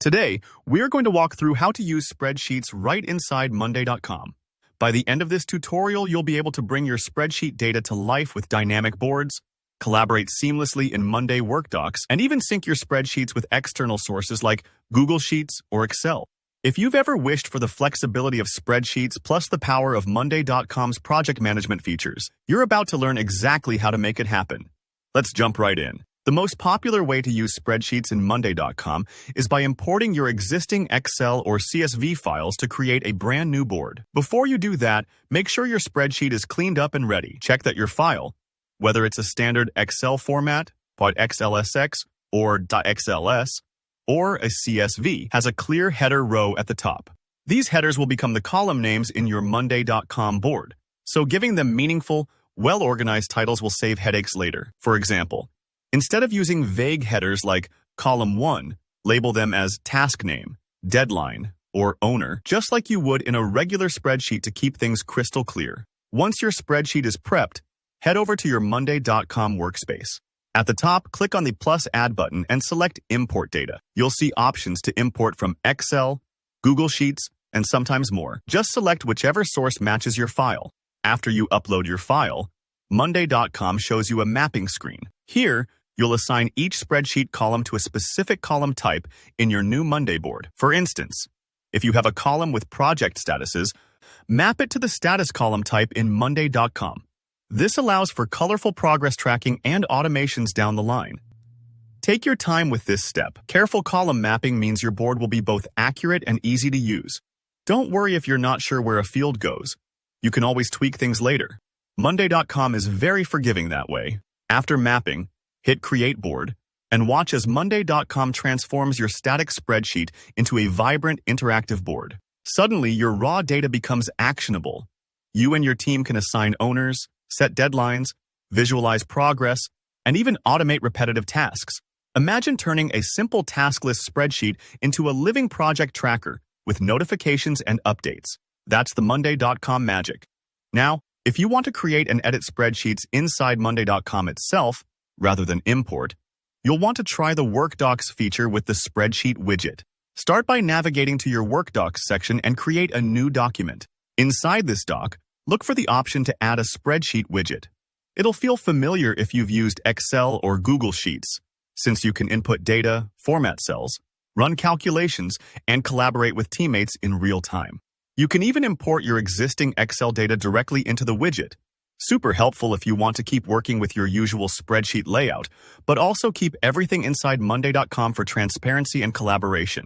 Today, we're going to walk through how to use spreadsheets right inside Monday.com. By the end of this tutorial, you'll be able to bring your spreadsheet data to life with dynamic boards, collaborate seamlessly in Monday work docs, and even sync your spreadsheets with external sources like Google Sheets or Excel. If you've ever wished for the flexibility of spreadsheets plus the power of Monday.com's project management features, you're about to learn exactly how to make it happen. Let's jump right in. The most popular way to use spreadsheets in Monday.com is by importing your existing Excel or CSV files to create a brand new board. Before you do that, make sure your spreadsheet is cleaned up and ready. Check that your file, whether it's a standard Excel format, .xlsx or .xls, or a CSV, has a clear header row at the top. These headers will become the column names in your Monday.com board, so giving them meaningful, well-organized titles will save headaches later. For example, instead of using vague headers like Column 1, label them as Task Name, Deadline, or Owner, just like you would in a regular spreadsheet to keep things crystal clear. Once your spreadsheet is prepped, head over to your Monday.com workspace. At the top, click on the plus Add button and select Import Data. You'll see options to import from Excel, Google Sheets, and sometimes more. Just select whichever source matches your file. After you upload your file, Monday.com shows you a mapping screen. Here, you'll assign each spreadsheet column to a specific column type in your new Monday board. For instance, if you have a column with project statuses, map it to the status column type in Monday.com. This allows for colorful progress tracking and automations down the line. Take your time with this step. Careful column mapping means your board will be both accurate and easy to use. Don't worry if you're not sure where a field goes. You can always tweak things later. Monday.com is very forgiving that way. After mapping, hit Create Board, and watch as Monday.com transforms your static spreadsheet into a vibrant, interactive board. Suddenly, your raw data becomes actionable. You and your team can assign owners, set deadlines, visualize progress, and even automate repetitive tasks. Imagine turning a simple task list spreadsheet into a living project tracker with notifications and updates. That's the Monday.com magic. Now, if you want to create and edit spreadsheets inside Monday.com itself, rather than import, you'll want to try the Work Docs feature with the Spreadsheet widget. Start by navigating to your Work Docs section and create a new document. Inside this doc, look for the option to add a spreadsheet widget. It'll feel familiar if you've used Excel or Google Sheets, since you can input data, format cells, run calculations, and collaborate with teammates in real time. You can even import your existing Excel data directly into the widget. Super helpful if you want to keep working with your usual spreadsheet layout, but also keep everything inside Monday.com for transparency and collaboration.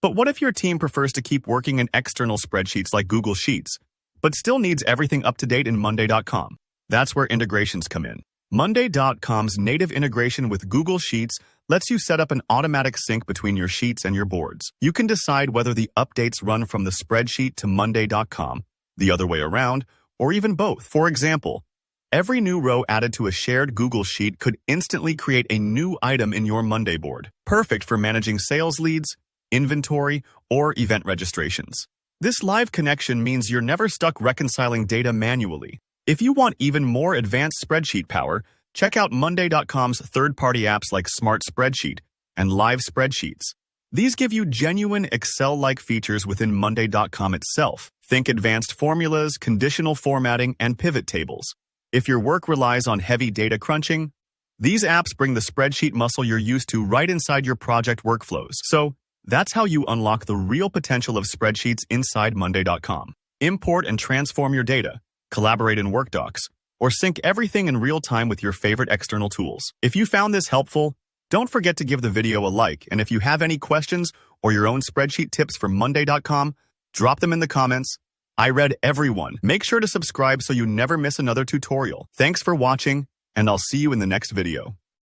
But what if your team prefers to keep working in external spreadsheets like Google Sheets, but still needs everything up to date in Monday.com? That's where integrations come in. Monday.com's native integration with Google Sheets lets you set up an automatic sync between your sheets and your boards. You can decide whether the updates run from the spreadsheet to Monday.com, the other way around, or even both. For example, every new row added to a shared Google Sheet could instantly create a new item in your Monday board, perfect for managing sales leads, inventory, or event registrations. This live connection means you're never stuck reconciling data manually. If you want even more advanced spreadsheet power, check out Monday.com's third-party apps like Smart Spreadsheet and Live Spreadsheets. These give you genuine Excel-like features within Monday.com itself. Think advanced formulas, conditional formatting, and pivot tables. If your work relies on heavy data crunching, these apps bring the spreadsheet muscle you're used to right inside your project workflows. So, that's how you unlock the real potential of spreadsheets inside Monday.com. Import and transform your data, collaborate in work docs, or sync everything in real time with your favorite external tools. If you found this helpful, don't forget to give the video a like, and if you have any questions or your own spreadsheet tips for Monday.com, drop them in the comments. I read every one. Make sure to subscribe so you never miss another tutorial. Thanks for watching, and I'll see you in the next video.